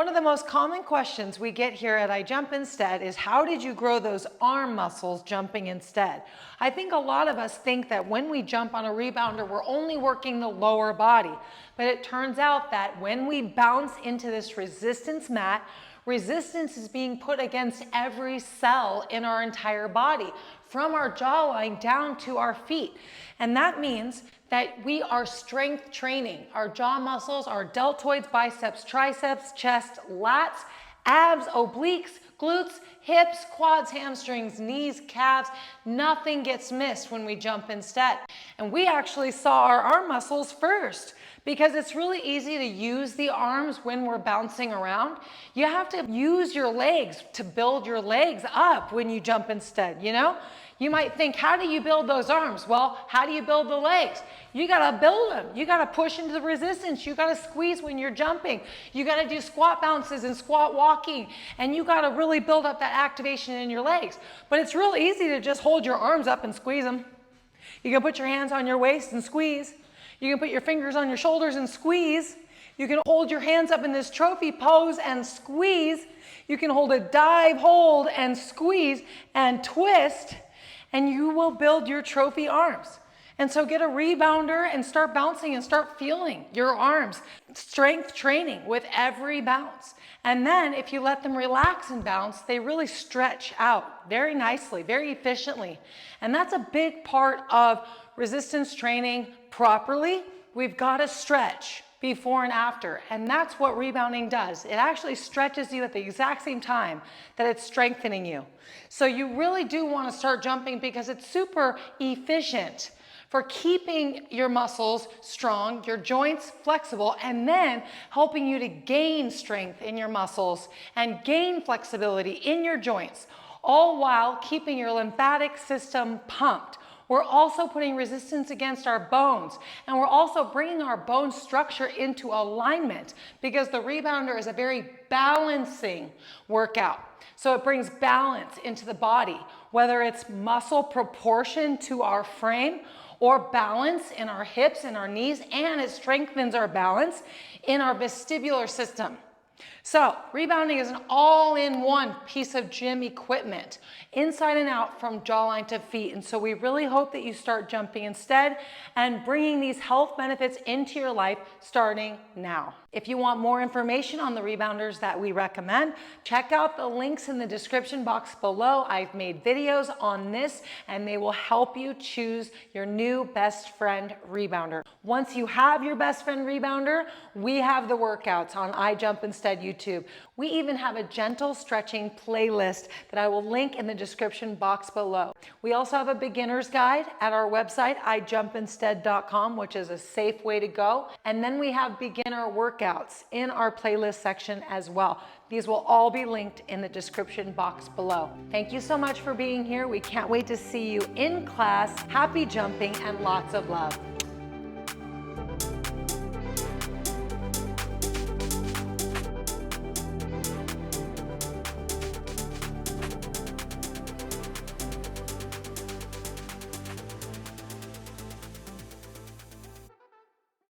One of the most common questions we get here at I Jump Instead is, how did you grow those arm muscles jumping instead? I think a lot of us think that when we jump on a rebounder, we're only working the lower body. But it turns out that when we bounce into this resistance mat, resistance is being put against every cell in our entire body, from our jawline down to our feet. And that means that we are strength training our jaw muscles, our deltoids, biceps, triceps, chest, lats, abs, obliques, glutes, hips, quads, hamstrings, knees, calves. Nothing gets missed when we jump instead. And we actually saw our arm muscles first, because it's really easy to use the arms when we're bouncing around. You have to use your legs to build your legs up when you jump instead, you know? You might think, how do you build those arms? Well, how do you build the legs? You gotta build them. You gotta push into the resistance. You gotta squeeze when you're jumping. You gotta do squat bounces and squat walking. And you gotta really build up that activation in your legs. But it's real easy to just hold your arms up and squeeze them. You can put your hands on your waist and squeeze. You can put your fingers on your shoulders and squeeze. You can hold your hands up in this trophy pose and squeeze. You can hold a dive hold and squeeze and twist, and you will build your trophy arms. And so get a rebounder and start bouncing and start feeling your arms. Strength training with every bounce. And then if you let them relax and bounce, they really stretch out very nicely, very efficiently. And that's a big part of resistance training properly. We've got to stretch before and after. And that's what rebounding does. It actually stretches you at the exact same time that it's strengthening you. So you really do want to start jumping, because it's super efficient for keeping your muscles strong, your joints flexible, and then helping you to gain strength in your muscles and gain flexibility in your joints, all while keeping your lymphatic system pumped. We're also putting resistance against our bones, and we're also bringing our bone structure into alignment, because the rebounder is a very balancing workout. So it brings balance into the body, whether it's muscle proportion to our frame or balance in our hips and our knees, and it strengthens our balance in our vestibular system. So rebounding is an all-in-one piece of gym equipment, inside and out, from jawline to feet. And so we really hope that you start jumping instead and bringing these health benefits into your life starting now. If you want more information on the rebounders that we recommend, check out the links in the description box below. I've made videos on this, and they will help you choose your new best friend rebounder. Once you have your best friend rebounder, we have the workouts on I Jump Instead YouTube. We even have a gentle stretching playlist that I will link in the description box below. We also have a beginner's guide at our website, ijumpinstead.com, which is a safe way to go. And then we have beginner workouts in our playlist section as well. These will all be linked in the description box below. Thank you so much for being here. We can't wait to see you in class. Happy jumping and lots of love.